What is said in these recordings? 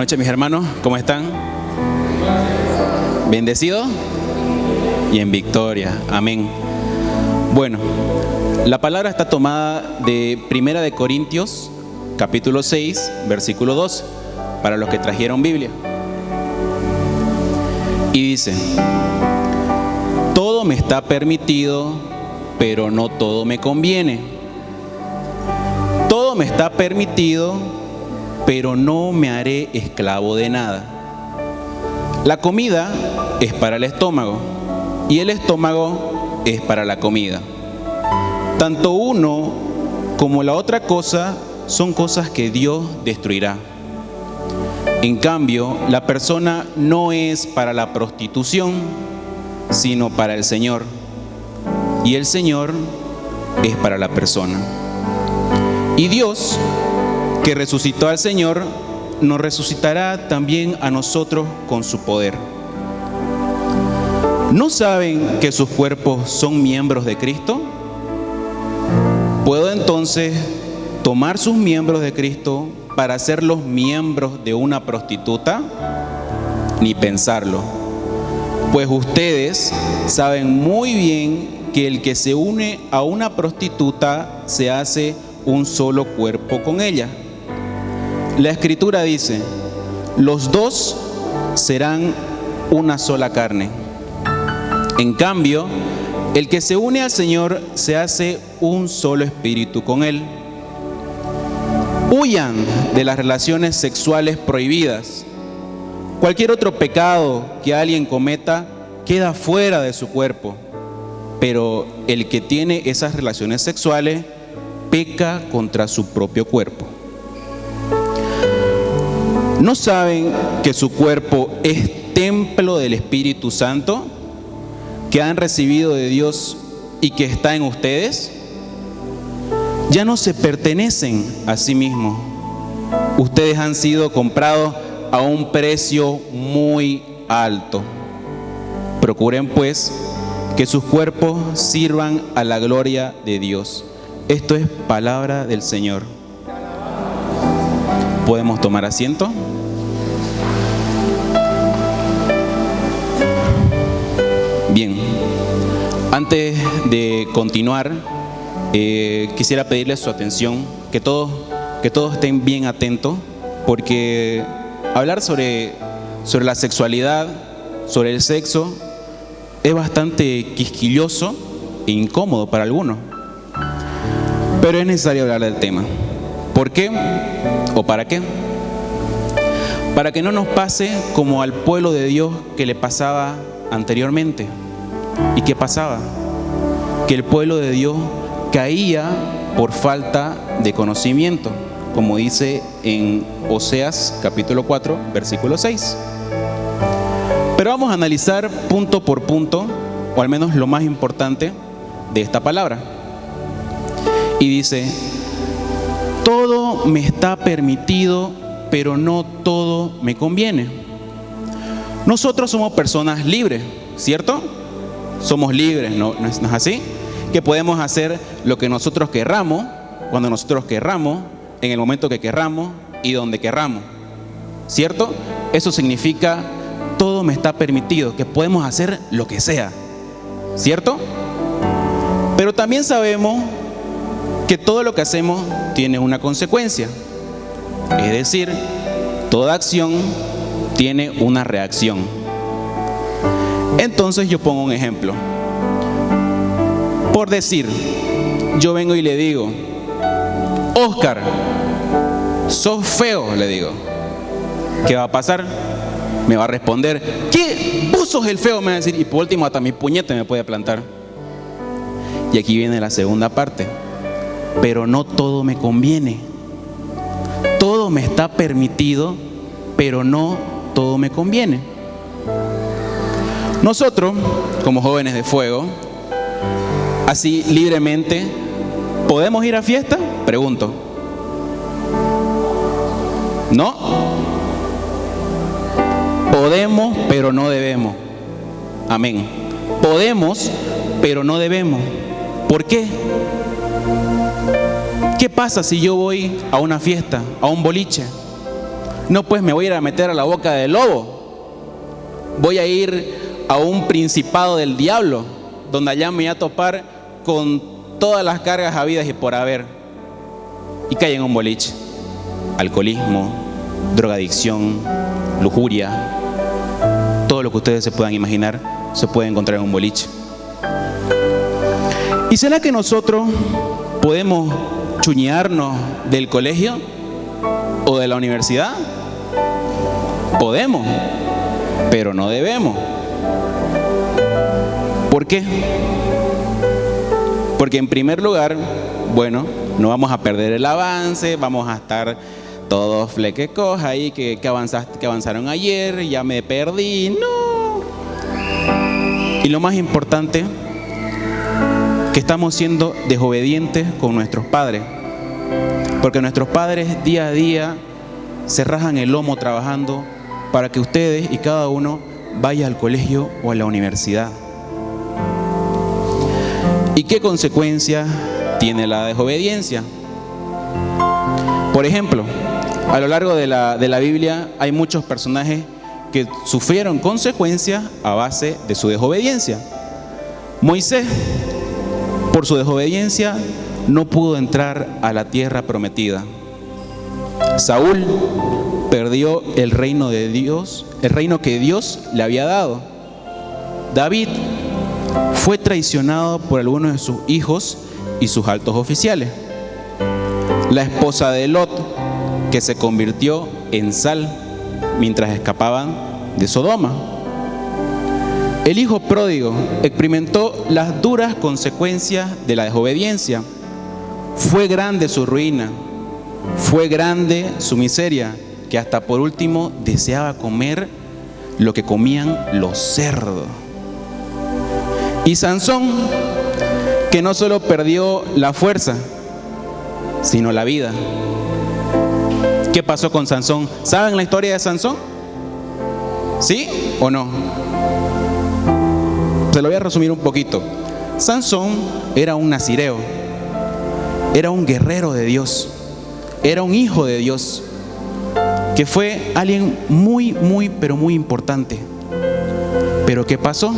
Buenas noches, mis hermanos, ¿cómo están? ¿Bendecidos? Y en victoria, amén. Bueno, la palabra está tomada de 1 de Corintios, capítulo 6, versículo 12, para los que trajeron Biblia. Y dice: todo me está permitido, pero no todo me conviene. Todo me está permitido, pero no me haré esclavo de nada. La comida es para el estómago y el estómago es para la comida. Tanto uno como la otra cosa son cosas que Dios destruirá. En cambio, la persona no es para la prostitución, sino para el Señor. Y el Señor es para la persona. Y Dios, que resucitó al Señor, nos resucitará también a nosotros con su poder. ¿No saben que sus cuerpos son miembros de Cristo? ¿Puedo entonces tomar sus miembros de Cristo para hacerlos miembros de una prostituta? Ni pensarlo. Pues ustedes saben muy bien que el que se une a una prostituta se hace un solo cuerpo con ella. La Escritura dice: los dos serán una sola carne. En cambio, el que se une al Señor se hace un solo espíritu con Él. Huyan de las relaciones sexuales prohibidas. Cualquier otro pecado que alguien cometa queda fuera de su cuerpo, pero el que tiene esas relaciones sexuales peca contra su propio cuerpo. ¿No saben que su cuerpo es templo del Espíritu Santo, que han recibido de Dios y que está en ustedes? Ya no se pertenecen a sí mismos. Ustedes han sido comprados a un precio muy alto. Procuren pues que sus cuerpos sirvan a la gloria de Dios. Esto es palabra del Señor. ¿Podemos tomar asiento? Bien, antes de continuar, quisiera pedirles su atención, que todos estén bien atentos, porque hablar sobre la sexualidad, sobre el sexo, es bastante quisquilloso e incómodo para algunos. Pero es necesario hablar del tema. ¿Por qué? ¿O para qué? Para que no nos pase como al pueblo de Dios que le pasaba anteriormente. ¿Y qué pasaba? Que el pueblo de Dios caía por falta de conocimiento, como dice en Oseas capítulo 4, versículo 6. Pero vamos a analizar punto por punto, o al menos lo más importante de esta palabra. Y dice: todo me está permitido, pero no todo me conviene. Nosotros somos personas libres, ¿cierto? Somos libres, ¿no es así? Que podemos hacer lo que nosotros querramos, cuando nosotros querramos, en el momento que querramos y donde querramos, ¿cierto? Eso significa todo me está permitido, que podemos hacer lo que sea, ¿cierto? Pero también sabemos que todo lo que hacemos tiene una consecuencia. Es decir, toda acción tiene una reacción. Entonces yo pongo un ejemplo. Por decir, yo vengo y le digo: Oscar, sos feo, le digo. ¿Qué va a pasar? Me va a responder: ¿qué? Vos sos el feo, me va a decir. Y por último hasta mi puñete me puede plantar. Y aquí viene la segunda parte. Pero no todo me conviene. Todo me está permitido, pero no todo me conviene. Nosotros, como jóvenes de fuego, así libremente, ¿podemos ir a fiesta? Pregunto. ¿No? Podemos, pero no debemos. Amén. Podemos, pero no debemos. ¿Por qué? ¿Qué pasa si yo voy a una fiesta, a un boliche? No, pues me voy a ir a meter a la boca del lobo. Voy a ir a un principado del diablo, donde allá me voy a topar con todas las cargas habidas y por haber. Y cae en un boliche. Alcoholismo, drogadicción, lujuria, todo lo que ustedes se puedan imaginar se puede encontrar en un boliche. ¿Y será que nosotros podemos chuñarnos del colegio o de la universidad? Podemos, pero no debemos. ¿Por qué? Porque en primer lugar, bueno, no vamos a perder el avance, vamos a estar todos flequecos ahí que avanzaron ayer, ya me perdí, no. Y lo más importante, que estamos siendo desobedientes con nuestros padres, porque nuestros padres día a día se rajan el lomo trabajando para que ustedes y cada uno vaya al colegio o a la universidad. ¿Y qué consecuencias tiene la desobediencia? Por ejemplo, a lo largo de la Biblia hay muchos personajes que sufrieron consecuencias a base de su desobediencia. Moisés, por su desobediencia, no pudo entrar a la tierra prometida. Saúl perdió el reino de Dios, el reino que Dios le había dado. David fue traicionado por algunos de sus hijos y sus altos oficiales. La esposa de Lot, que se convirtió en sal mientras escapaban de Sodoma. El hijo pródigo experimentó las duras consecuencias de la desobediencia. Fue grande su ruina, fue grande su miseria, que hasta por último deseaba comer lo que comían los cerdos. Y Sansón, que no solo perdió la fuerza, sino la vida. ¿Qué pasó con Sansón? ¿Saben la historia de Sansón? ¿Sí o no? Se lo voy a resumir un poquito. Sansón era un nazireo, era un guerrero de Dios, era un hijo de Dios, que fue alguien muy, pero muy importante. Pero ¿qué pasó?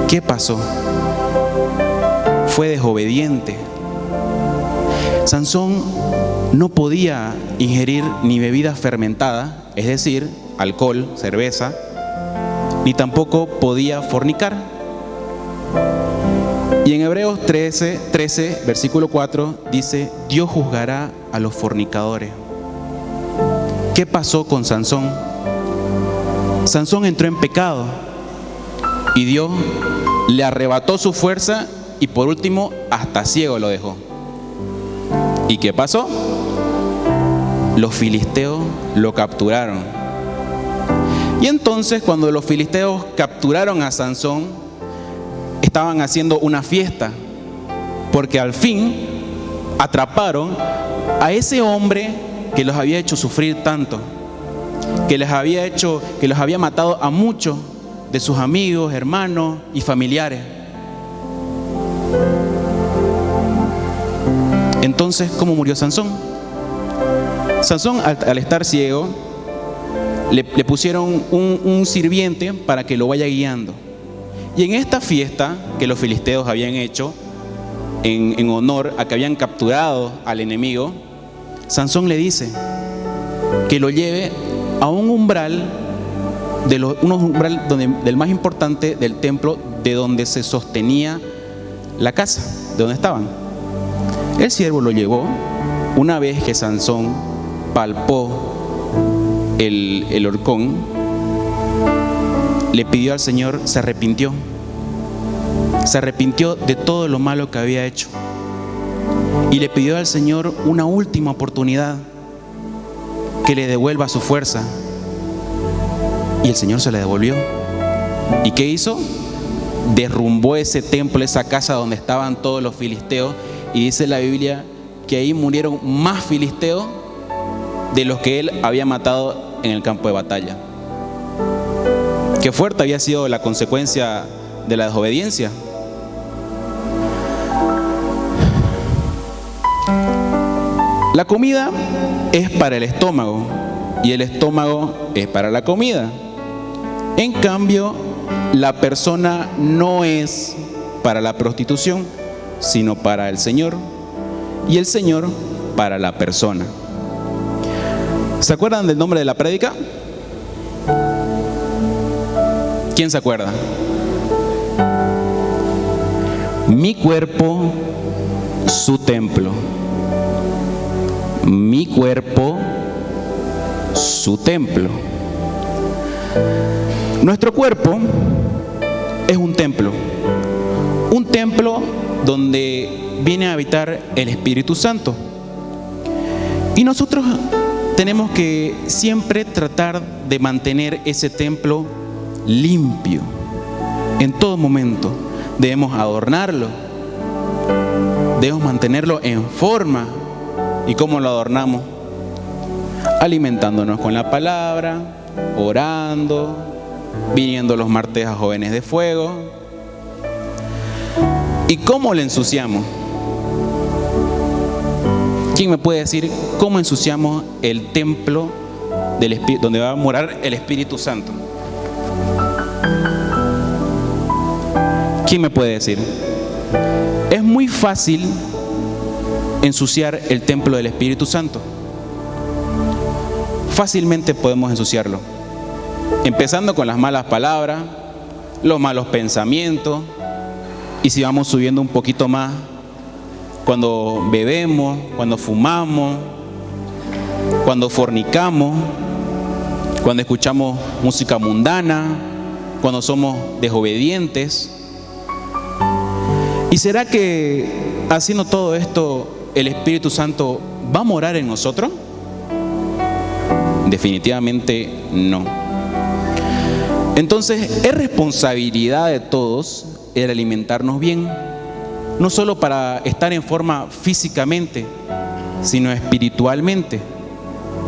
¿Qué pasó? Fue desobediente. Sansón no podía ingerir ni bebida fermentada, es decir, alcohol, cerveza, ni tampoco podía fornicar. Y en Hebreos 13, versículo 4, dice: Dios juzgará a los fornicadores. ¿Qué pasó con Sansón? Sansón entró en pecado y Dios le arrebató su fuerza y por último hasta ciego lo dejó. ¿Y qué pasó? Los filisteos lo capturaron. Y entonces, cuando los filisteos capturaron a Sansón, estaban haciendo una fiesta, porque al fin atraparon a ese hombre que los había hecho sufrir tanto, que los había matado a muchos de sus amigos, hermanos y familiares. Entonces, ¿cómo murió Sansón? Sansón, al estar ciego, le pusieron un sirviente para que lo vaya guiando. Y en esta fiesta que los filisteos habían hecho en honor a que habían capturado al enemigo, Sansón le dice que lo lleve a un umbral, del más importante del templo, de donde se sostenía la casa, de donde estaban. El siervo lo llevó. Una vez que Sansón palpó el horcón, le pidió al Señor, se arrepintió de todo lo malo que había hecho y le pidió al Señor una última oportunidad, que le devuelva su fuerza, y el Señor se la devolvió. ¿Y qué hizo? Derrumbó ese templo, esa casa donde estaban todos los filisteos, y dice la Biblia que ahí murieron más filisteos de los que él había matado en el campo de batalla. Qué fuerte había sido la consecuencia de la desobediencia. La comida es para el estómago y el estómago es para la comida. En cambio, la persona no es para la prostitución, sino para el Señor, y el Señor para la persona. ¿Se acuerdan del nombre de la prédica? ¿Quién se acuerda? Mi cuerpo, su templo. Mi cuerpo, su templo. Nuestro cuerpo es un templo donde viene a habitar el Espíritu Santo. Y nosotros tenemos que siempre tratar de mantener ese templo limpio. En todo momento debemos adornarlo, debemos mantenerlo en forma. ¿Y cómo lo adornamos? Alimentándonos con la palabra, orando, viniendo los martes a Jóvenes de Fuego. ¿Y cómo le ensuciamos? ¿Quién me puede decir cómo ensuciamos el templo del Espíritu, donde va a morar el Espíritu Santo? ¿Quién me puede decir? Es muy fácil ensuciar el templo del Espíritu Santo. Fácilmente podemos ensuciarlo, empezando con las malas palabras, los malos pensamientos, y si vamos subiendo un poquito más, cuando bebemos, cuando fumamos, cuando fornicamos, cuando escuchamos música mundana, cuando somos desobedientes. ¿Y será que haciendo todo esto el Espíritu Santo va a morar en nosotros? Definitivamente no. Entonces es responsabilidad de todos el alimentarnos bien, no solo para estar en forma físicamente, sino espiritualmente.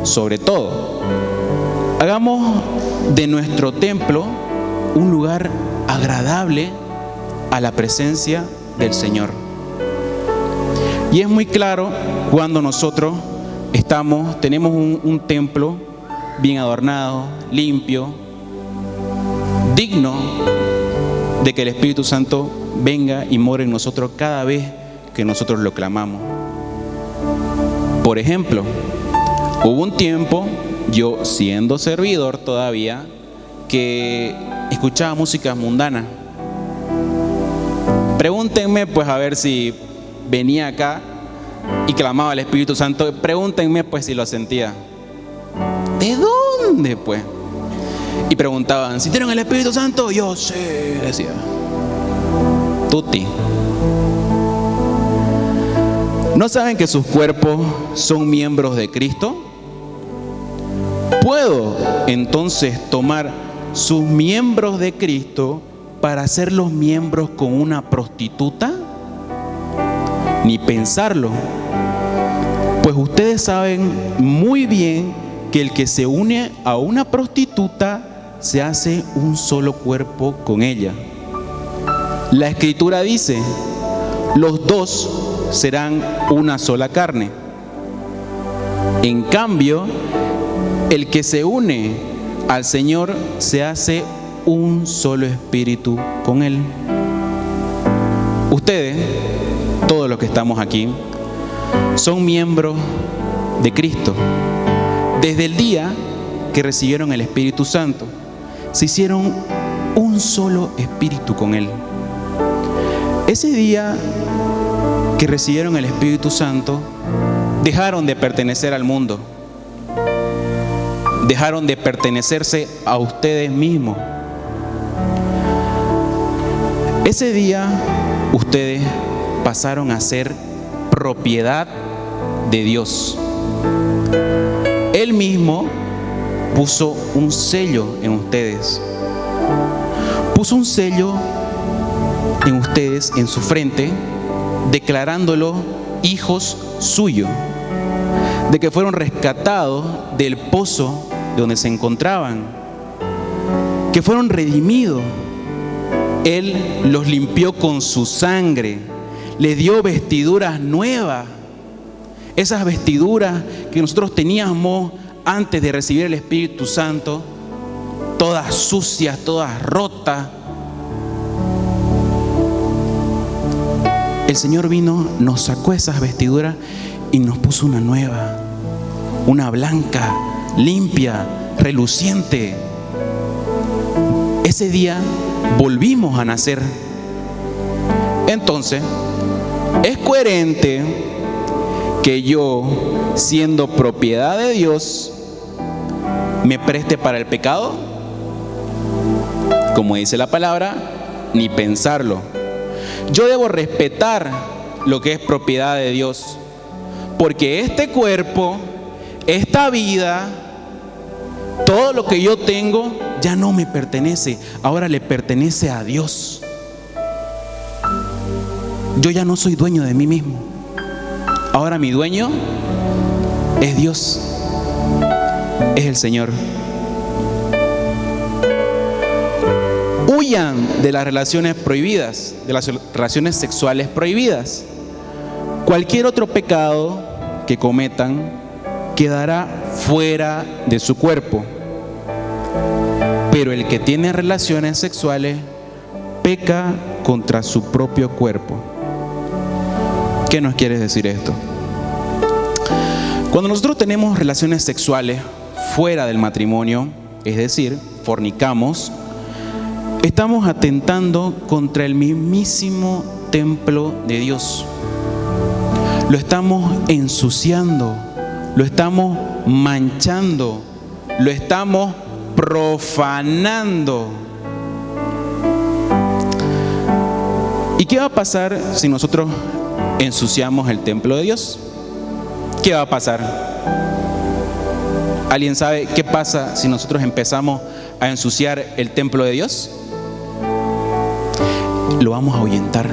Sobre todo, hagamos de nuestro templo un lugar agradable a la presencia del Señor. Y es muy claro cuando nosotros tenemos un templo bien adornado, limpio, digno de que el Espíritu Santo venga y more en nosotros cada vez que nosotros lo clamamos. Por ejemplo, hubo un tiempo, yo siendo servidor todavía, que escuchaba música mundana. Pregúntenme pues a ver si venía acá y clamaba al Espíritu Santo. Pregúntenme pues si lo sentía. ¿De dónde pues? Y preguntaban, ¿sintieron el Espíritu Santo? Yo sí, decía. Tuti. ¿No saben que sus cuerpos son miembros de Cristo? ¿Puedo entonces tomar sus miembros de Cristo para hacerlos miembros con una prostituta? Ni pensarlo. Pues ustedes saben muy bien que el que se une a una prostituta se hace un solo cuerpo con ella. La Escritura dice, los dos serán una sola carne. En cambio, el que se une al Señor se hace un solo espíritu con Él. Ustedes, todos los que estamos aquí, son miembros de Cristo. Desde el día que recibieron el Espíritu Santo, se hicieron un solo espíritu con Él. Ese día que recibieron el Espíritu Santo, dejaron de pertenecer al mundo, dejaron de pertenecerse a ustedes mismos. Ese día ustedes pasaron a ser propiedad de Dios. Él mismo puso un sello en ustedes. Puso un sello en ustedes, en su frente, declarándolo hijos suyos, de que fueron rescatados del pozo de donde se encontraban, que fueron redimidos. Él los limpió con su sangre, les dio vestiduras nuevas. esas vestiduras que nosotros teníamos antes de recibir el Espíritu Santo, todas sucias, todas rotas. El Señor vino, nos sacó esas vestiduras y nos puso una nueva, una blanca, limpia, reluciente. Ese día volvimos a nacer. Entonces, es coherente que yo, siendo propiedad de Dios, me preste para el pecado. Como dice la palabra, ni pensarlo. Yo debo respetar lo que es propiedad de Dios, porque este cuerpo, esta vida, todo lo que yo tengo ya no me pertenece, ahora le pertenece a Dios. Yo ya no soy dueño de mí mismo, ahora mi dueño es Dios, es el Señor. Huyan de las relaciones prohibidas, de las relaciones sexuales prohibidas. Cualquier otro pecado que cometan quedará fuera de su cuerpo. Pero el que tiene relaciones sexuales peca contra su propio cuerpo. ¿Qué nos quiere decir esto? Cuando nosotros tenemos relaciones sexuales fuera del matrimonio, es decir, fornicamos, estamos atentando contra el mismísimo templo de Dios. Lo estamos ensuciando, lo estamos manchando, lo estamos profanando. ¿Y qué va a pasar si nosotros ensuciamos el templo de Dios? ¿Qué va a pasar? ¿Alguien sabe qué pasa si nosotros empezamos a ensuciar el templo de Dios? Lo vamos a ahuyentar.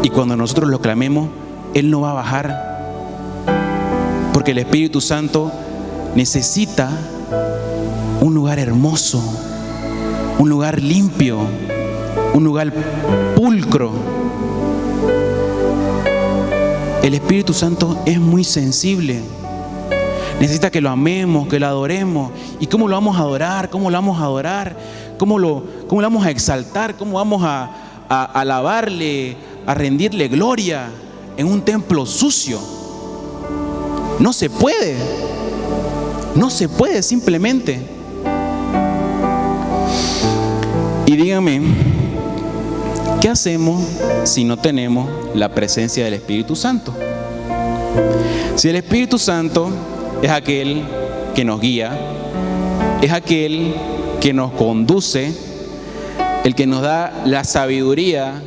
Y cuando nosotros lo clamemos, Él no va a bajar, porque el Espíritu Santo necesita un lugar hermoso, un lugar limpio, un lugar pulcro. El Espíritu Santo es muy sensible. Necesita que lo amemos, que lo adoremos. ¿Y cómo lo vamos a adorar? ¿Cómo lo vamos a adorar? ¿Cómo lo vamos a exaltar? ¿Cómo vamos a alabarle, a rendirle gloria en un templo sucio? No se puede. No se puede simplemente. Y díganme, ¿qué hacemos si no tenemos la presencia del Espíritu Santo? Si el Espíritu Santo es aquel que nos guía, es aquel que nos conduce, el que nos da la sabiduría,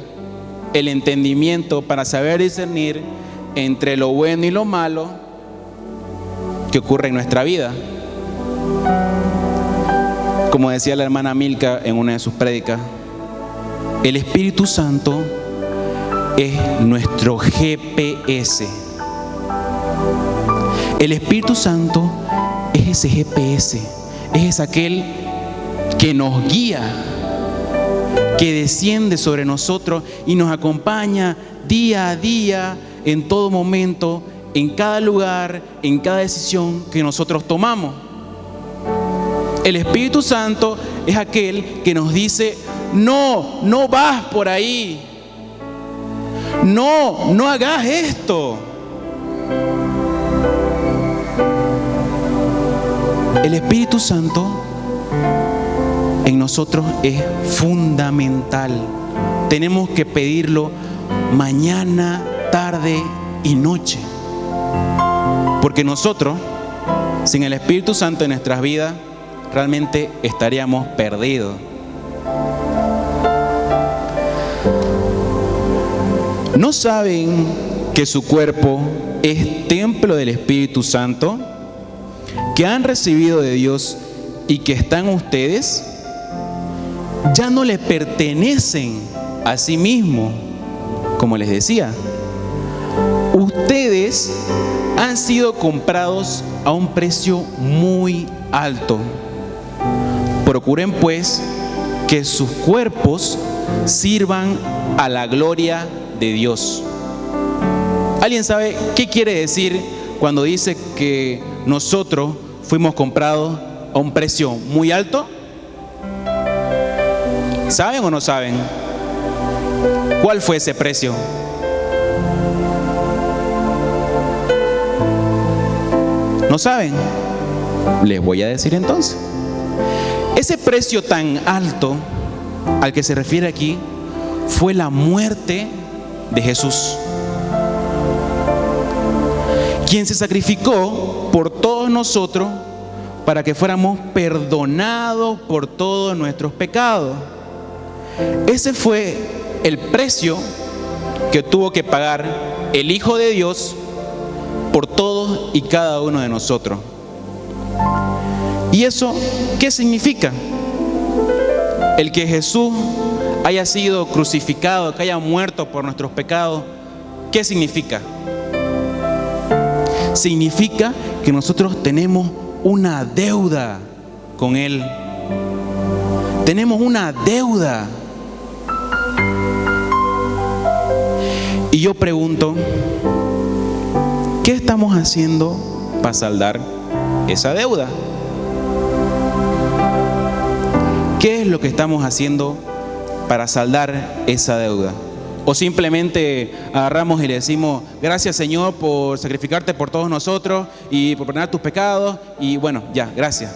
el entendimiento para saber discernir entre lo bueno y lo malo que ocurre en nuestra vida. Como decía la hermana Milka en una de sus prédicas, el Espíritu Santo es nuestro GPS. El Espíritu Santo es ese GPS, es aquel que nos guía, que desciende sobre nosotros y nos acompaña día a día, en todo momento, en cada lugar, en cada decisión que nosotros tomamos. El Espíritu Santo es aquel que nos dice: no vas por ahí, no hagas esto. El Espíritu Santo en nosotros es fundamental. Tenemos que pedirlo mañana, tarde y noche. Porque nosotros, sin el Espíritu Santo en nuestras vidas, realmente estaríamos perdidos. ¿No saben que su cuerpo es templo del Espíritu Santo, que han recibido de Dios y que están ustedes? Ya no les pertenecen a sí mismos, como les decía. Ustedes han sido comprados a un precio muy alto. Procuren pues que sus cuerpos sirvan a la gloria de Dios. ¿Alguien sabe qué quiere decir cuando dice que nosotros fuimos comprados a un precio muy alto? ¿Saben o no saben? ¿Cuál fue ese precio? ¿No saben? Les voy a decir entonces. Ese precio tan alto al que se refiere aquí fue la muerte de Jesús, quien se sacrificó por todos nosotros para que fuéramos perdonados por todos nuestros pecados. Ese fue el precio que tuvo que pagar el Hijo de Dios por todos y cada uno de nosotros. ¿Y eso qué significa? El que Jesús haya sido crucificado, que haya muerto por nuestros pecados, ¿qué significa? Significa que nosotros tenemos una deuda con Él. Tenemos una deuda. Y yo pregunto, ¿qué estamos haciendo para saldar esa deuda? ¿Qué es lo que estamos haciendo para saldar esa deuda? O simplemente agarramos y le decimos, gracias Señor por sacrificarte por todos nosotros y por perdonar tus pecados, y bueno, ya, gracias.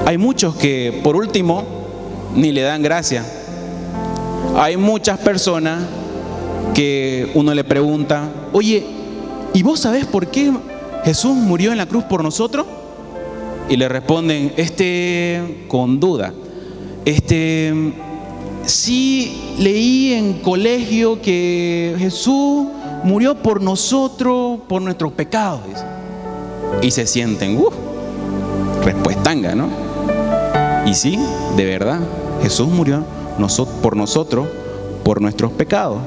Hay muchos que por último ni le dan gracias. Hay muchas personas que uno le pregunta, oye, ¿y vos sabés por qué Jesús murió en la cruz por nosotros? Y le responden, con duda, sí leí en colegio que Jesús murió por nosotros, por nuestros pecados. Y se sienten, respuestanga, ¿no? Y sí, de verdad, Jesús murió por nosotros, por nuestros pecados.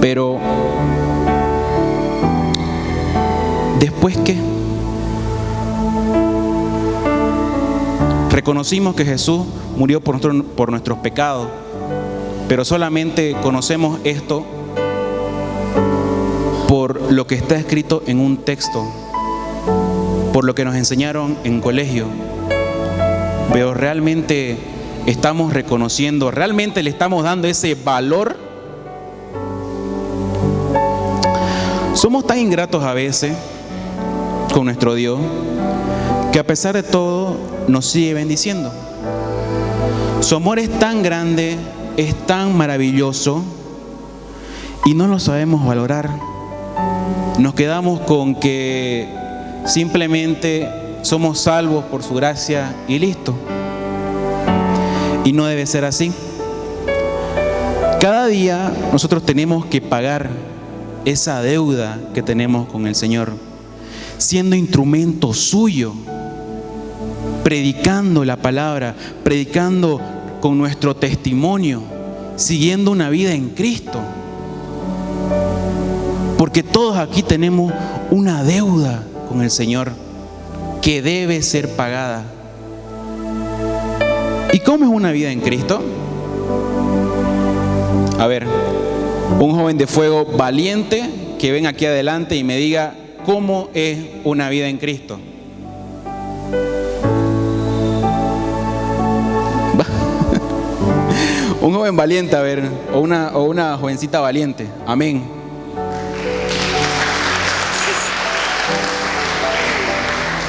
Pero, ¿después qué? Reconocimos que Jesús murió por nuestros pecados, pero solamente conocemos esto por lo que está escrito en un texto, por lo que nos enseñaron en colegio. Pero realmente estamos reconociendo, realmente le estamos dando ese valor. Somos tan ingratos a veces con nuestro Dios que a pesar de todo nos sigue bendiciendo. Su amor es tan grande, es tan maravilloso y no lo sabemos valorar. Nos quedamos con que simplemente somos salvos por su gracia y listo. Y no debe ser así. Cada día nosotros tenemos que pagar esa deuda que tenemos con el Señor, siendo instrumento suyo, predicando la palabra, predicando con nuestro testimonio, siguiendo una vida en Cristo. Porque todos aquí tenemos una deuda con el Señor que debe ser pagada. ¿Y cómo es una vida en Cristo? A ver, un joven de fuego valiente que venga aquí adelante y me diga cómo es una vida en Cristo. Un joven valiente, a ver, o una jovencita valiente. Amén.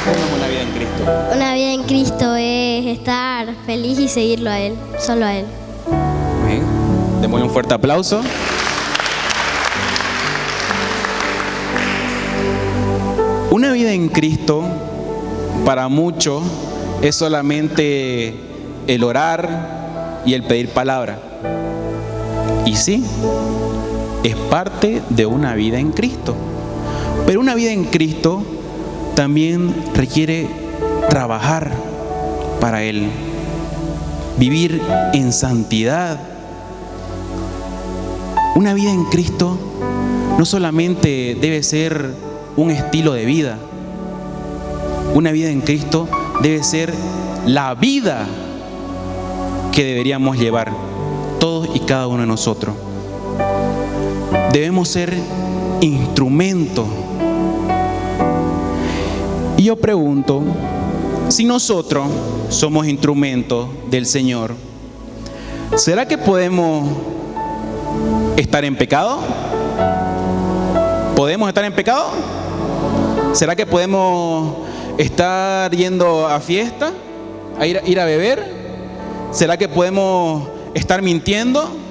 ¿Cómo es una vida en Cristo? Una vida en Cristo es estar feliz y seguirlo a Él, solo a Él. Amén. Démosle un fuerte aplauso. Una vida en Cristo, para muchos, es solamente el orar y el pedir palabra. Y sí, es parte de una vida en Cristo. Pero una vida en Cristo también requiere trabajar para Él, vivir en santidad. Una vida en Cristo no solamente debe ser un estilo de vida. Una vida en Cristo debe ser la vida que deberíamos llevar todos y cada uno de nosotros. debemos ser instrumento. Y yo pregunto, si nosotros somos instrumentos del Señor, ¿será que podemos estar en pecado? ¿Podemos estar en pecado? ¿Será que podemos estar yendo a fiesta, a ir a beber? ¿Será que podemos estar mintiendo?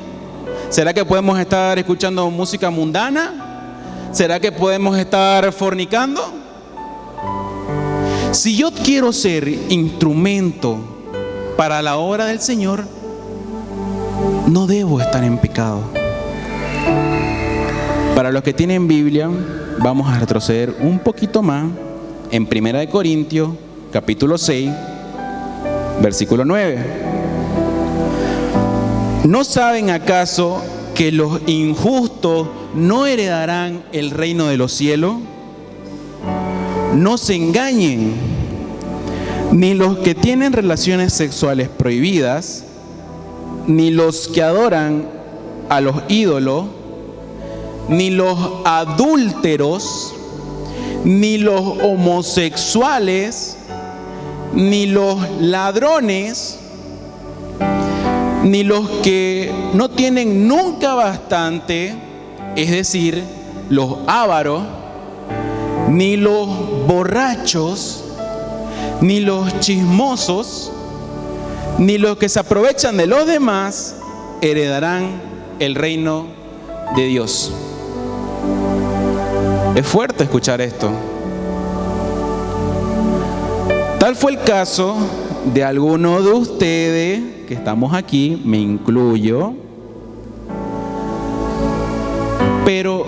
¿Será que podemos estar escuchando música mundana? ¿Será que podemos estar fornicando? Si yo quiero ser instrumento para la obra del Señor, no debo estar en pecado. Para los que tienen Biblia, vamos a retroceder un poquito más en 1 Corintios, capítulo 6, versículo 9. ¿No saben acaso que los injustos no heredarán el reino de los cielos? No se engañen, ni los que tienen relaciones sexuales prohibidas, ni los que adoran a los ídolos, ni los adúlteros, ni los homosexuales, ni los ladrones, ni los que no tienen nunca bastante, es decir, los ávaros, ni los borrachos, ni los chismosos, ni los que se aprovechan de los demás, heredarán el reino de Dios. Es fuerte escuchar esto. Tal fue el caso de algunos de ustedes que estamos aquí, me incluyo, pero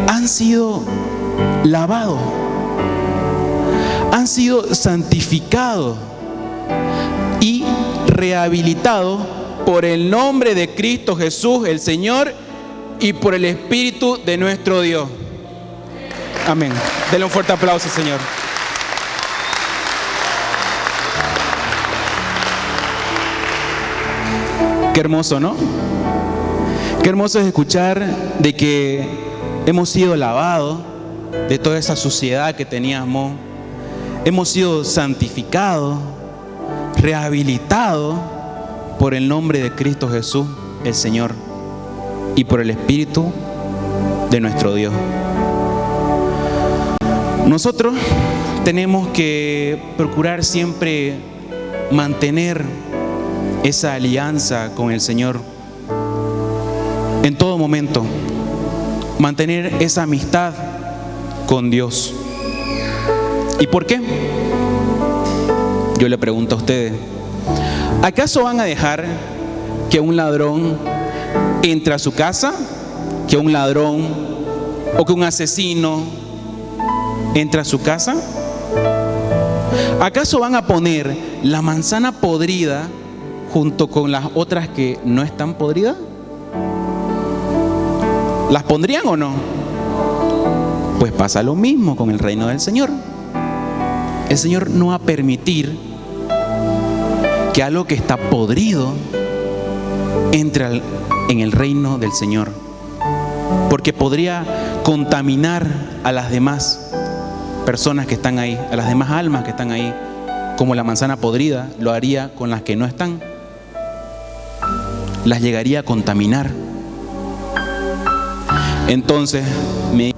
han sido lavados, han sido santificados y rehabilitados por el nombre de Cristo Jesús, el Señor, y por el Espíritu de nuestro Dios. Amén. Denle un fuerte aplauso, Señor. Qué hermoso, ¿no? Qué hermoso es escuchar de que hemos sido lavados de toda esa suciedad que teníamos. Hemos sido santificados, rehabilitados por el nombre de Cristo Jesús, el Señor, y por el Espíritu de nuestro Dios. Nosotros tenemos que procurar siempre mantener esa alianza con el Señor en todo momento, mantener esa amistad con Dios. ¿Y por qué? Yo le pregunto a ustedes, ¿acaso van a dejar que un ladrón entre a su casa? ¿Que un ladrón o que un asesino entre a su casa? ¿Acaso van a poner la manzana podrida junto con las otras que no están podridas? ¿Las pondrían o no? Pues pasa lo mismo con el reino del Señor. El Señor no va a permitir que algo que está podrido entre en el reino del Señor, porque podría contaminar a las demás personas que están ahí, a las demás almas que están ahí, como la manzana podrida lo haría con las que no están. Las llegaría a contaminar. Entonces me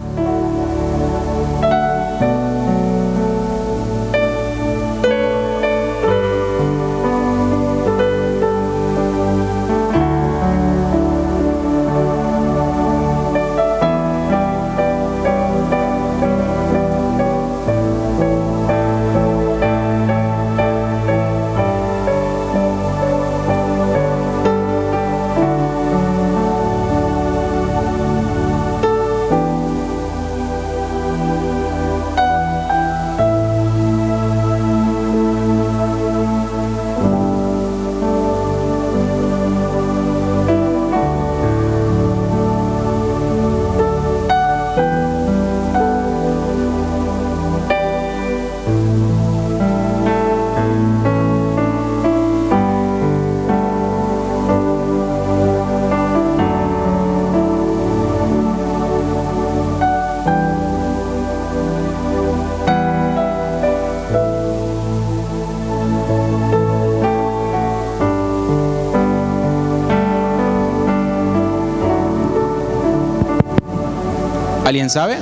¿Alguien sabe?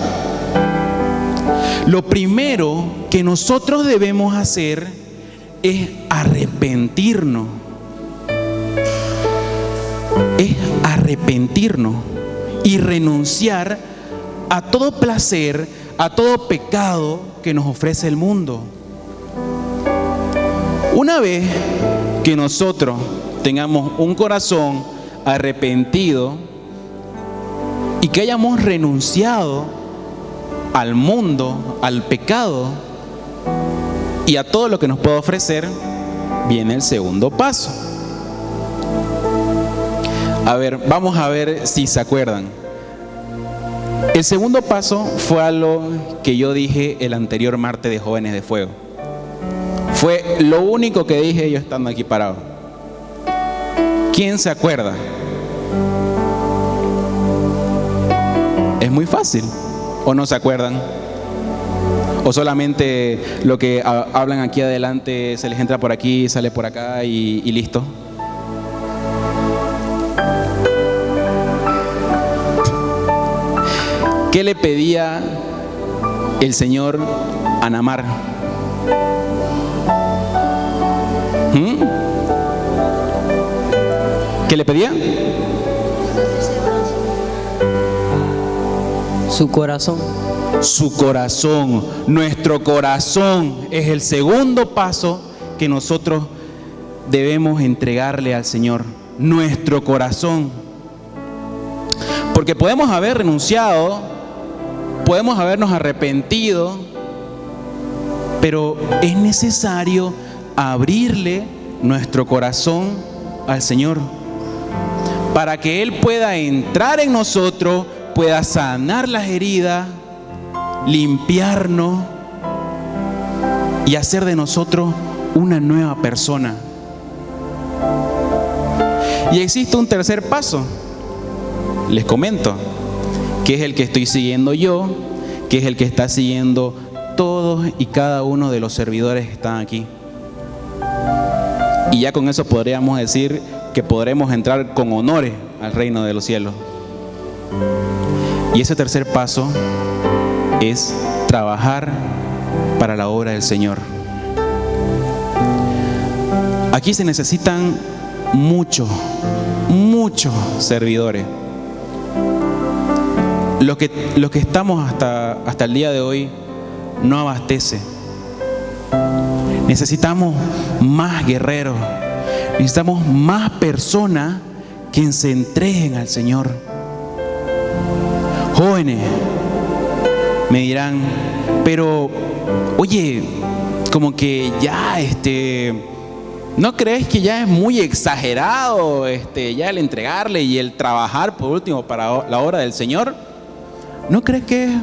Lo primero que nosotros debemos hacer es arrepentirnos. Es arrepentirnos y renunciar a todo placer, a todo pecado que nos ofrece el mundo. Una vez que nosotros tengamos un corazón arrepentido y que hayamos renunciado al mundo, al pecado y a todo lo que nos puede ofrecer, viene el segundo paso. A ver, vamos a ver si se acuerdan. El segundo paso fue algo que yo dije el anterior martes de Jóvenes de Fuego. Fue lo único que dije yo estando aquí parado. ¿Quién se acuerda? Es muy fácil. ¿O no se acuerdan? ¿O solamente lo que hablan aquí adelante se les entra por aquí, sale por acá y listo? ¿Qué le pedía el Señor a Naamán? ¿Qué le pedía? Su corazón. Su corazón. Nuestro corazón es el segundo paso que nosotros debemos entregarle al Señor. Nuestro corazón. Porque podemos haber renunciado, podemos habernos arrepentido, pero es necesario abrirle nuestro corazón al Señor para que Él pueda entrar en nosotros, pueda sanar las heridas, limpiarnos y hacer de nosotros una nueva persona. Y existe un tercer paso, les comento, que es el que estoy siguiendo yo, que es el que está siguiendo todos y cada uno de los servidores que están aquí. Y ya con eso podríamos decir que podremos entrar con honores al reino de los cielos. Y ese tercer paso es trabajar para la obra del Señor. Aquí se necesitan muchos servidores. Lo que estamos hasta el día de hoy no abastece. Necesitamos más guerreros, necesitamos más personas que se entreguen al Señor. Jóvenes me dirán, pero oye, como que ya ¿no crees que ya es muy exagerado ya el entregarle y el trabajar por último para la obra del Señor? ¿No crees que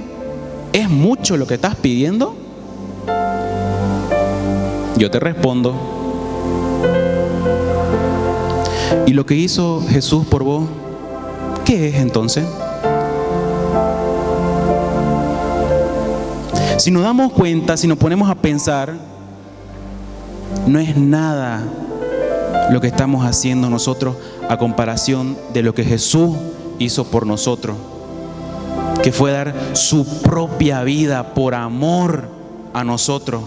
es mucho lo que estás pidiendo? Yo te respondo, ¿y lo que hizo Jesús por vos, qué es entonces? Si nos damos cuenta, si nos ponemos a pensar, no es nada lo que estamos haciendo nosotros a comparación de lo que Jesús hizo por nosotros, que fue dar su propia vida por amor a nosotros.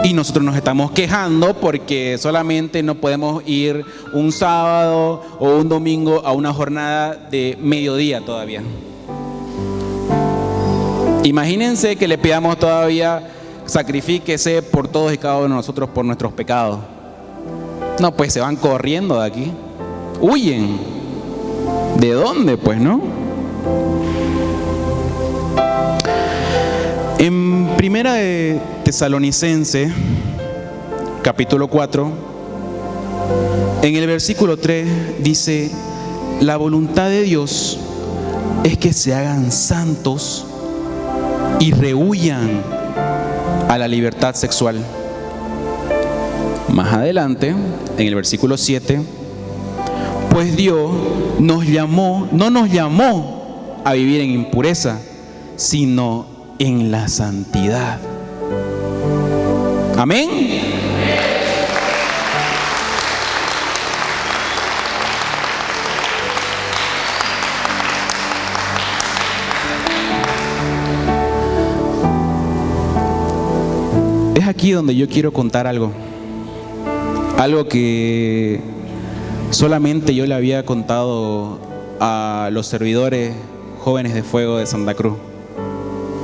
Y nosotros nos estamos quejando porque solamente no podemos ir un sábado o un domingo a una jornada de mediodía todavía. Imagínense que le pidamos todavía, sacrifíquese por todos y cada uno de nosotros por nuestros pecados. No, pues se van corriendo de aquí. Huyen. ¿De dónde? Pues, ¿no? En Primera de Tesalonicenses, capítulo 4, en el versículo 3 dice: la voluntad de Dios es que se hagan santos y rehuyan a la libertad sexual. Más adelante, en el versículo 7, pues Dios no nos llamó a vivir en impureza, sino en la santidad. Amén. es aquí donde yo quiero contar algo. Algo que solamente yo le había contado a los servidores jóvenes de fuego de Santa Cruz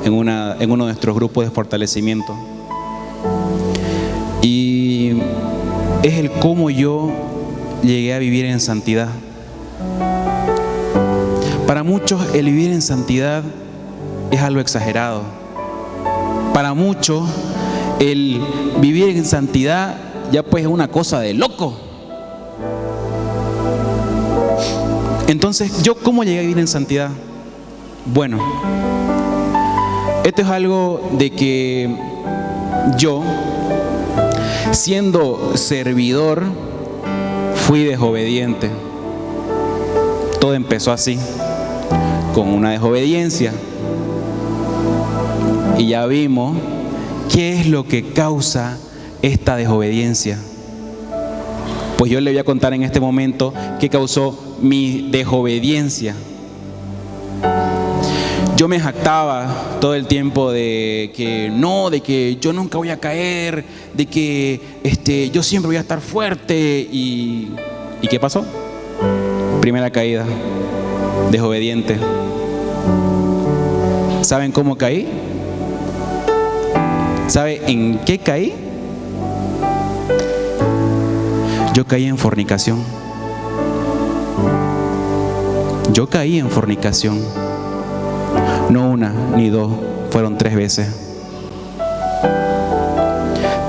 en uno de nuestros grupos de fortalecimiento. Y es el cómo yo llegué a vivir en santidad. Para muchos el vivir en santidad es algo exagerado. Para muchos el vivir en santidad ya pues es una cosa de loco. Entonces, ¿yo cómo llegué a vivir en santidad? Bueno, esto es algo de que yo, siendo servidor, fui desobediente. Todo empezó así, con una desobediencia. Y ya vimos qué es lo que causa esta desobediencia. Pues yo le voy a contar en este momento qué causó mi desobediencia. Yo me jactaba todo el tiempo de que yo nunca voy a caer, de que yo siempre voy a estar fuerte. ¿Y qué pasó? Primera caída, desobediente. ¿Saben cómo caí? ¿Sabe en qué caí? Yo caí en fornicación. Yo caí en fornicación. No una ni dos, fueron 3 veces.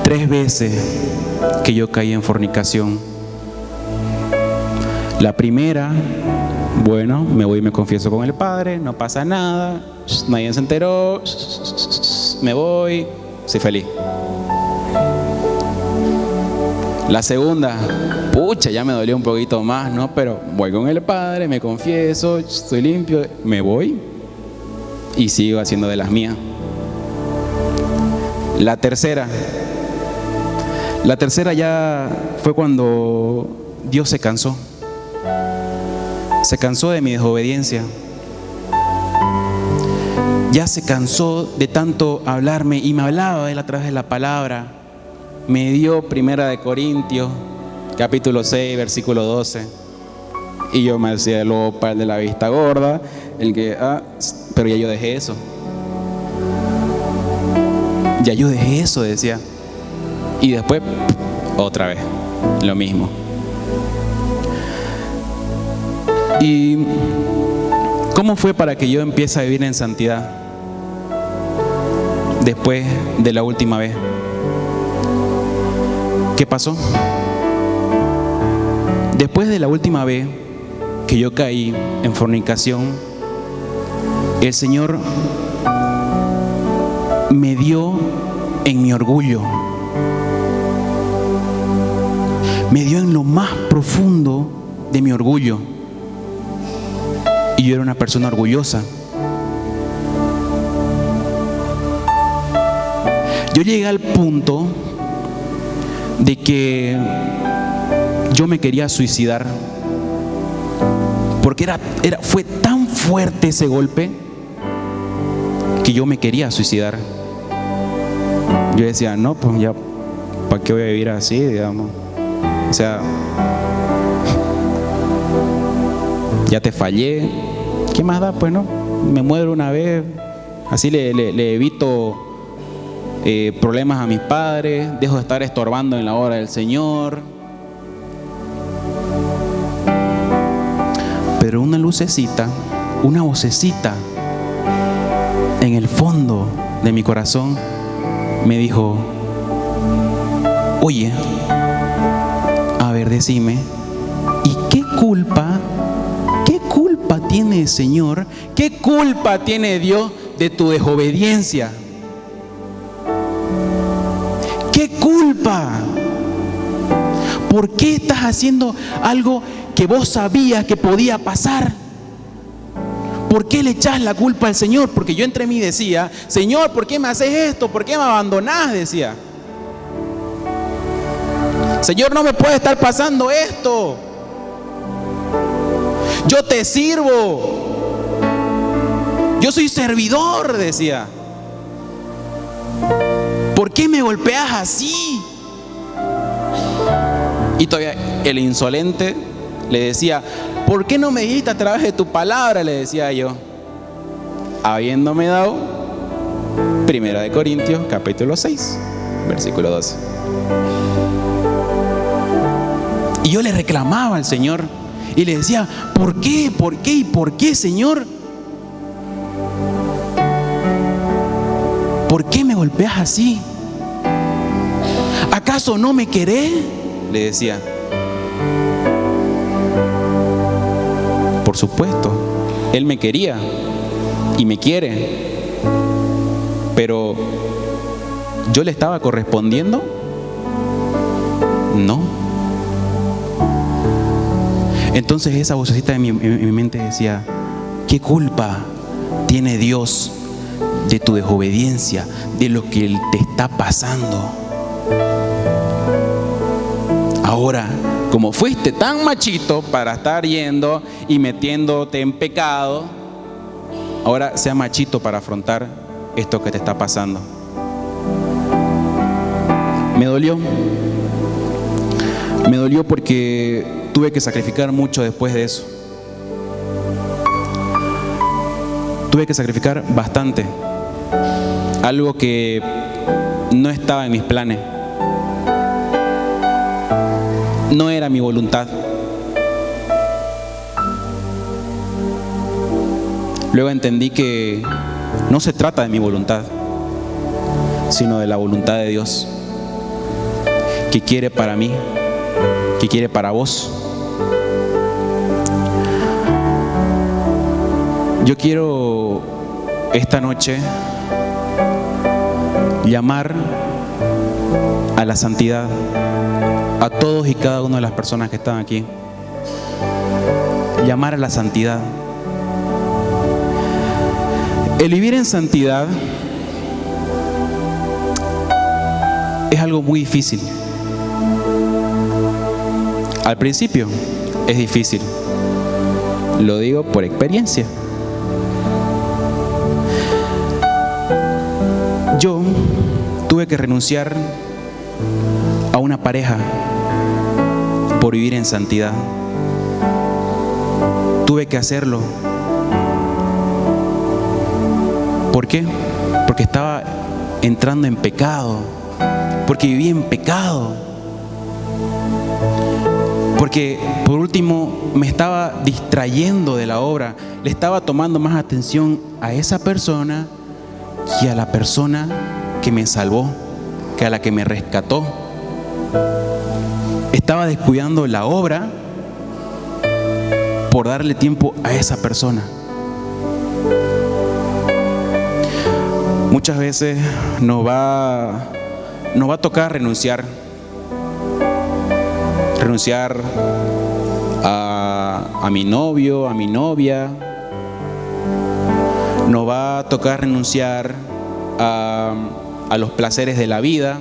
3 veces que yo caí en fornicación. La primera, bueno, me voy y me confieso con el Padre, no pasa nada, nadie se enteró, me voy, soy feliz. La segunda, pucha, ya me dolió un poquito más, ¿no? Pero voy con el Padre, me confieso, estoy limpio, me voy y sigo haciendo de las mías. La tercera ya fue cuando Dios se cansó de mi desobediencia. Ya se cansó de tanto hablarme y me hablaba Él a través de la palabra. Me dio 1 Corintios, capítulo 6, versículo 12. Y yo me hacía el lobo para el de la vista gorda, pero ya yo dejé eso. Ya yo dejé eso, decía. Y después, otra vez, lo mismo. ¿Y cómo fue para que yo empiece a vivir en santidad después de la última vez? ¿Qué pasó? Después de la última vez que yo caí en fornicación, el Señor me dio en mi orgullo. Me dio en lo más profundo de mi orgullo. Y yo era una persona orgullosa. Yo llegué al punto de que yo me quería suicidar, porque fue tan fuerte ese golpe que yo me quería suicidar. Yo decía, no, pues ya, ¿para qué voy a vivir así, digamos? O sea, ya te fallé, ¿qué más da? Pues no, me muero una vez, así le evito problemas a mis padres, dejo de estar estorbando en la obra del Señor. Pero una lucecita, una vocecita en el fondo de mi corazón me dijo, oye, a ver, decime, ¿y qué culpa tiene el Señor? ¿Qué culpa tiene Dios de tu desobediencia? ¿Qué culpa? ¿Por qué estás haciendo algo que vos sabías que podía pasar? ¿Por qué le echás la culpa al Señor? Porque yo entre mí decía, Señor, ¿por qué me haces esto? ¿Por qué me abandonás? Decía, Señor, no me puede estar pasando esto. Yo te sirvo. Yo soy servidor, decía. ¿por qué me golpeas así? Y todavía el insolente le decía, ¿por qué no me dijiste a través de tu palabra? Le decía yo, habiéndome dado 1 Corintios capítulo 6, versículo 12. Y yo le reclamaba al Señor y le decía, ¿por qué? ¿Por qué? ¿Y por qué, Señor? ¿Por qué me golpeas así? ¿Acaso no me querés? Le decía. Por supuesto, Él me quería y me quiere, pero ¿yo le estaba correspondiendo? No. Entonces esa vocecita en mi mente decía, ¿qué culpa tiene Dios de tu desobediencia, de lo que te está pasando? Ahora, como fuiste tan machito para estar yendo y metiéndote en pecado, ahora sea machito para afrontar esto que te está pasando. Me dolió porque tuve que sacrificar mucho después de eso. Tuve que sacrificar bastante. Algo que no estaba en mis planes. No era mi voluntad. Luego entendí que no se trata de mi voluntad, sino de la voluntad de Dios, que quiere para mí, que quiere para vos. Yo quiero esta noche llamar a la santidad a todos y cada una de las personas que están aquí. Llamar a la santidad. El vivir en santidad es algo muy difícil. Al principio es difícil. Lo digo por experiencia. Yo tuve que renunciar a una pareja por vivir en santidad. Tuve que hacerlo. ¿Por qué? Porque estaba entrando en pecado. Porque vivía en pecado. Porque por último me estaba distrayendo de la obra. Le estaba tomando más atención a esa persona que a la persona que me salvó, que a la que me rescató. Estaba descuidando la obra por darle tiempo a esa persona. Muchas veces nos va a tocar renunciar a mi novio, a mi novia. Nos va a tocar renunciar a los placeres de la vida.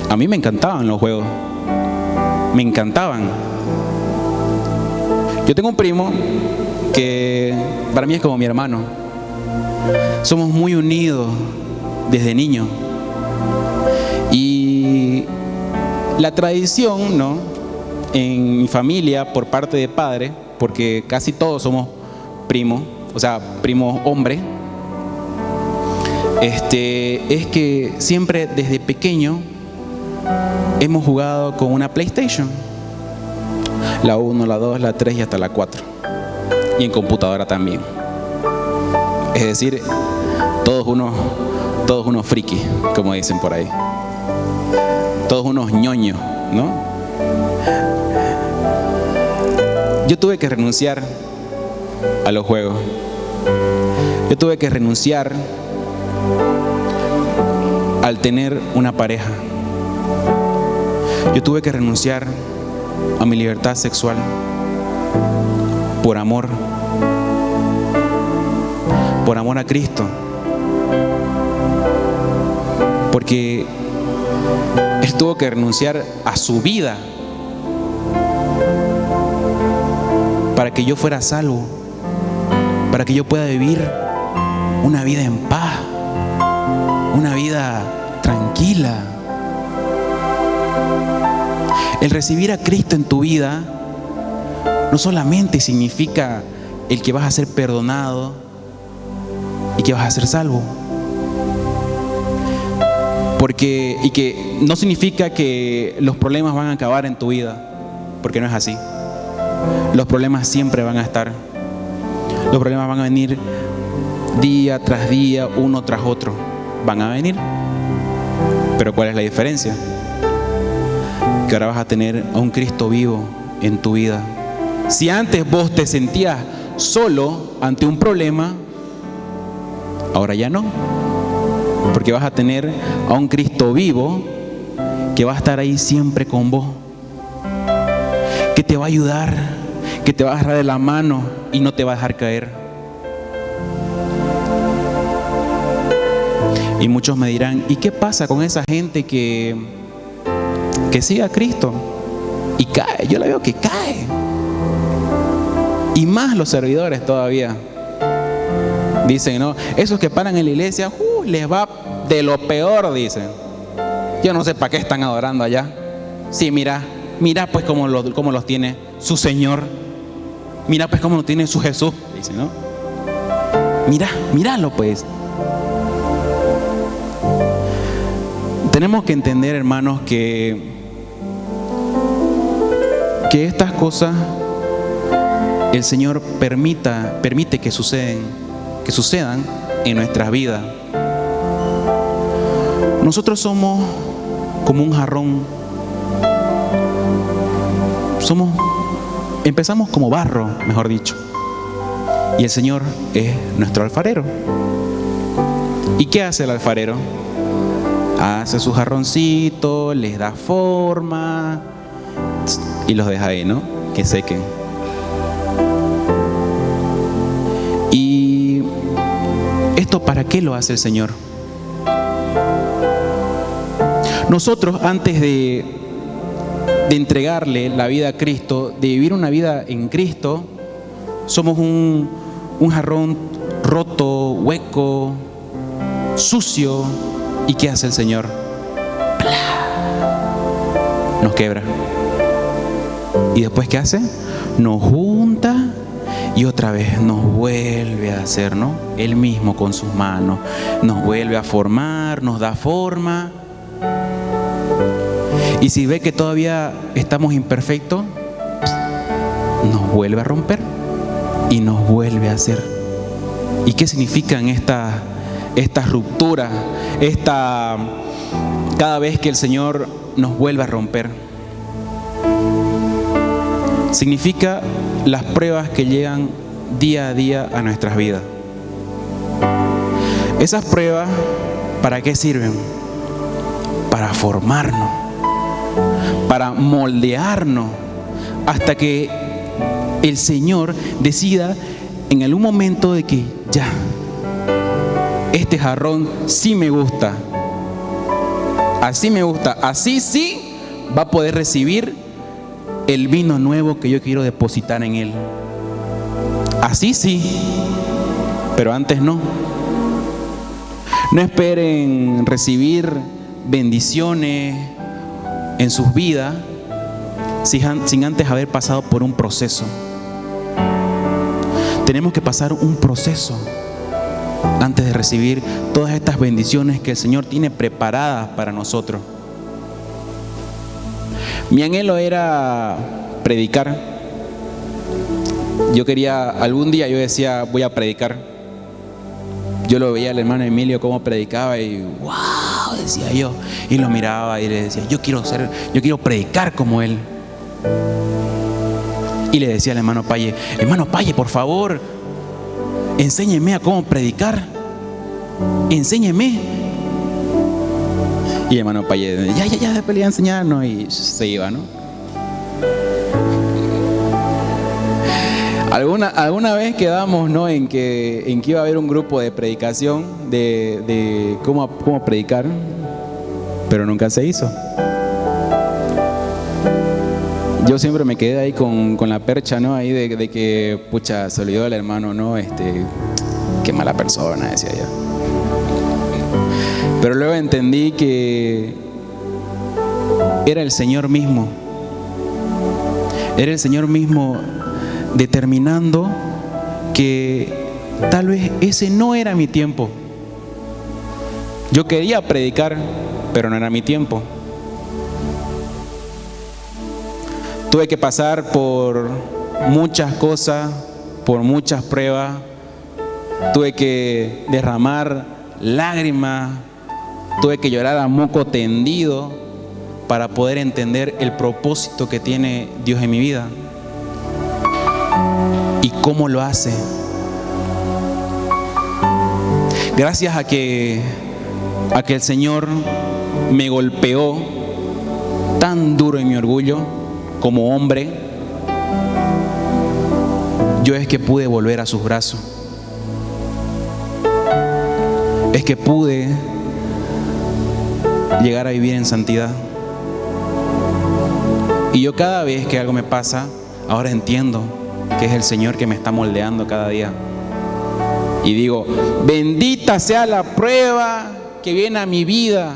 A mí me encantaban los juegos. Me encantaban. Yo tengo un primo que para mí es como mi hermano. Somos muy unidos desde niño. Y la tradición, ¿no?, en mi familia por parte de padre, porque casi todos somos primos, o sea, primos hombres, es que siempre desde pequeño hemos jugado con una PlayStation. La 1, la 2, la 3 y hasta la 4. Y en computadora también. Es decir, todos unos frikis, como dicen por ahí. Todos unos ñoños, ¿no? Yo tuve que renunciar a los juegos. Yo tuve que renunciar al tener una pareja. Yo tuve que renunciar a mi libertad sexual por amor a Cristo, porque Él tuvo que renunciar a su vida para que yo fuera salvo, para que yo pueda vivir una vida en paz. una vida tranquila. El recibir a Cristo en tu vida no solamente significa el que vas a ser perdonado y que vas a ser salvo. Y que no significa que los problemas van a acabar en tu vida, porque no es así. Los problemas siempre van a estar. Los problemas van a venir día tras día, uno tras otro. Van a venir. Pero ¿cuál es la diferencia? Que ahora vas a tener a un Cristo vivo en tu vida. Si antes vos te sentías solo ante un problema, ahora ya no. Porque vas a tener a un Cristo vivo que va a estar ahí siempre con vos, que te va a ayudar, que te va a agarrar de la mano y no te va a dejar caer. Y muchos me dirán, ¿y qué pasa con esa gente que sigue a Cristo y cae? Yo la veo que cae. Y más los servidores todavía. Dicen, ¿no? Esos que paran en la iglesia, les va de lo peor, dicen. Yo no sé para qué están adorando allá. Sí, mira pues cómo los tiene su Señor. Mira pues cómo lo tiene su Jesús, dice, ¿no? Míralo pues. Tenemos que entender, hermanos, que estas cosas el Señor permite que sucedan en nuestras vidas. Nosotros somos como un jarrón. Empezamos como barro, mejor dicho. Y el Señor es nuestro alfarero. ¿Y qué hace el alfarero? Hace su jarroncito, les da forma y los deja ahí, ¿no? Que sequen. ¿Y esto para qué lo hace el Señor? Nosotros, antes de entregarle la vida a Cristo, de vivir una vida en Cristo, somos un jarrón roto, hueco, sucio. ¿Y qué hace el Señor? Nos quebra. ¿Y después qué hace? Nos junta y otra vez nos vuelve a hacer, ¿no? Él mismo con sus manos nos vuelve a formar, nos da forma. Y si ve que todavía estamos imperfectos, nos vuelve a romper y nos vuelve a hacer. ¿Y qué significan estas rupturas? Cada vez que el Señor nos vuelve a romper, significa las pruebas que llegan día a día a nuestras vidas. Esas pruebas, ¿para qué sirven? Para formarnos, para moldearnos, hasta que el Señor decida en algún momento de que ya, este jarrón sí me gusta, así me gusta, así sí va a poder recibir el vino nuevo que yo quiero depositar en él. Así sí, pero antes no. No esperen recibir bendiciones en sus vidas sin antes haber pasado por un proceso. Tenemos que pasar un proceso antes de recibir todas estas bendiciones que el Señor tiene preparadas para nosotros. Mi anhelo era predicar. Algún día yo decía, voy a predicar. Yo lo veía al hermano Emilio cómo predicaba y wow, decía yo. Y lo miraba y le decía, yo quiero predicar como él. Y le decía al hermano Paye, por favor, enséñeme a cómo predicar. Enséñeme. Y el hermano Paye, ya, después le iba a enseñarnos y se iba, ¿no? Alguna vez quedamos, ¿no? en que iba a haber un grupo de predicación de cómo predicar, pero nunca se hizo. Yo siempre me quedé ahí con la percha, ¿no? Ahí de que, pucha, se olvidó el hermano, ¿no? Qué mala persona, decía yo. Pero luego entendí que era el Señor mismo. Era el Señor mismo determinando que tal vez ese no era mi tiempo. Yo quería predicar, pero no era mi tiempo. Tuve que pasar por muchas cosas, por muchas pruebas. Tuve que derramar lágrimas. Tuve que llorar a moco tendido para poder entender el propósito que tiene Dios en mi vida y cómo lo hace. Gracias a que el Señor me golpeó tan duro en mi orgullo como hombre, yo es que pude volver a sus brazos. Es que pude llegar a vivir en santidad. Y yo cada vez que algo me pasa, ahora entiendo que es el Señor que me está moldeando cada día. Y digo, bendita sea la prueba que viene a mi vida.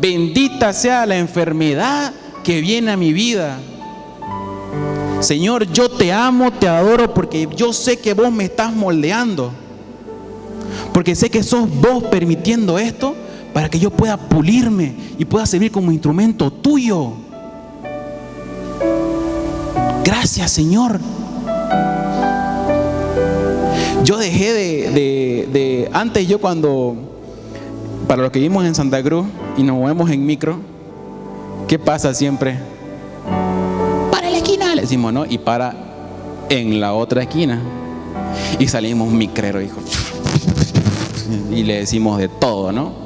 Bendita sea la enfermedad que viene a mi vida. Señor, yo te amo, te adoro, porque yo sé que vos me estás moldeando. Porque sé que sos vos permitiendo esto para que yo pueda pulirme y pueda servir como instrumento tuyo. Gracias, Señor. Yo dejé de antes, yo cuando, para los que vivimos en Santa Cruz y nos movemos en micro, ¿qué pasa siempre? Para la esquina, le decimos, ¿no? Y para en la otra esquina. Y salimos micrero, hijo. Y le decimos de todo, ¿no?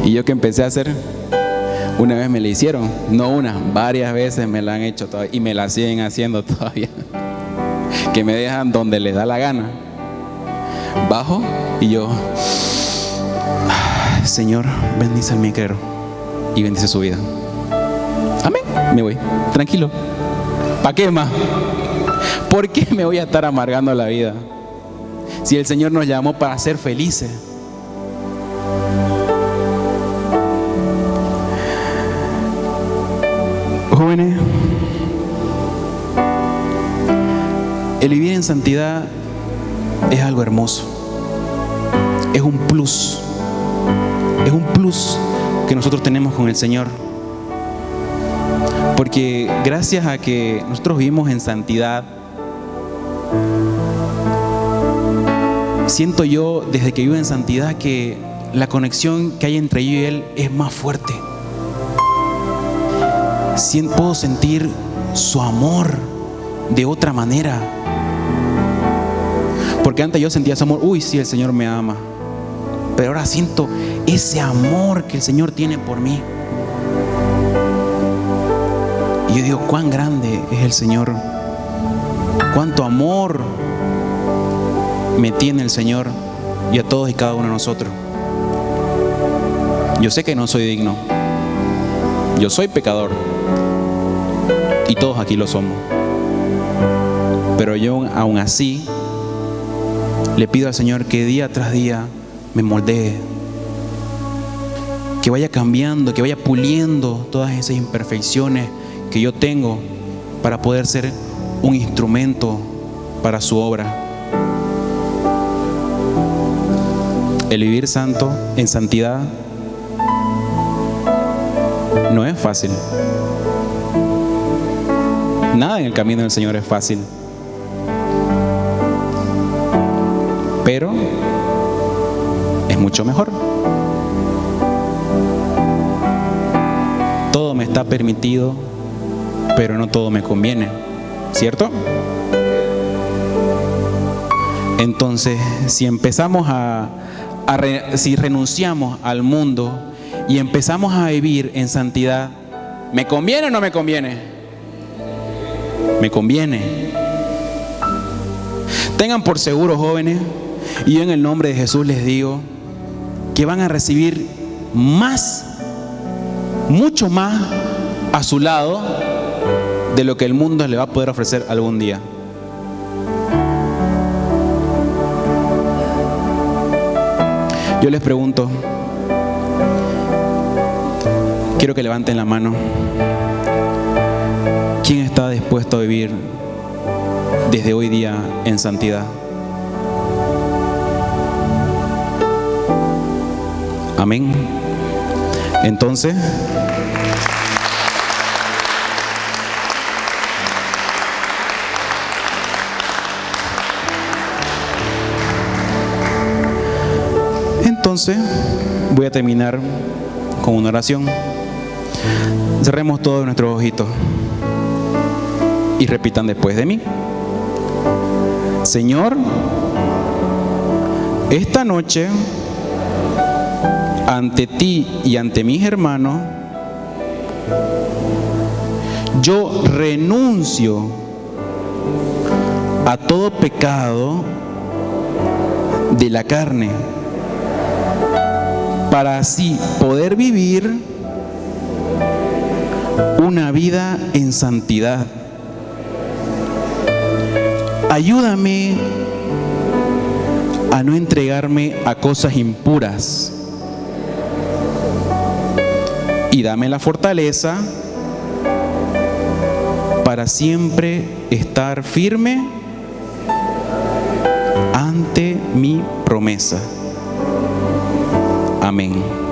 Y yo que empecé a hacer, una vez me la hicieron, no una, varias veces me la han hecho todavía, y me la siguen haciendo todavía. Que me dejan donde les da la gana. Bajo y yo, Señor, bendice al micrero y bendice su vida. Amén. Me voy, tranquilo. ¿Para qué más? ¿Por qué me voy a estar amargando la vida? Si el Señor nos llamó para ser felices. Jóvenes, el vivir en santidad es algo hermoso. Es un plus. Es un plus que nosotros tenemos con el Señor. Porque gracias a que nosotros vivimos en santidad, siento yo desde que vivo en santidad que la conexión que hay entre yo y Él es más fuerte. Puedo sentir su amor de otra manera. Porque antes yo sentía ese amor, uy, sí, el Señor me ama. Pero ahora siento ese amor que el Señor tiene por mí. Y yo digo, cuán grande es el Señor. Cuánto amor me tiene el Señor y a todos y cada uno de nosotros. Yo sé que no soy digno. Yo soy pecador. Y todos aquí lo somos. Pero yo aún así le pido al Señor que día tras día me moldee, que vaya cambiando, que vaya puliendo todas esas imperfecciones que yo tengo para poder ser un instrumento para su obra. El vivir santo, en santidad, no es fácil. Nada en el camino del Señor es fácil. Pero es mucho mejor. Todo me está permitido, pero no todo me conviene, ¿cierto? Entonces, si empezamos si renunciamos al mundo y empezamos a vivir en santidad, ¿me conviene o no me conviene? Me conviene. Tengan por seguro, jóvenes, y yo en el nombre de Jesús les digo que van a recibir más, mucho más a su lado de lo que el mundo les va a poder ofrecer algún día. Yo les pregunto, quiero que levanten la mano. ¿Quién está dispuesto a vivir desde hoy día en santidad? Amén. Entonces, voy a terminar con una oración. Cerremos todos nuestros ojitos y repitan después de mí. Señor, esta noche, ante ti y ante mis hermanos, yo renuncio a todo pecado de la carne, para así poder vivir una vida en santidad. Ayúdame a no entregarme a cosas impuras y dame la fortaleza para siempre estar firme ante mi promesa. Amén.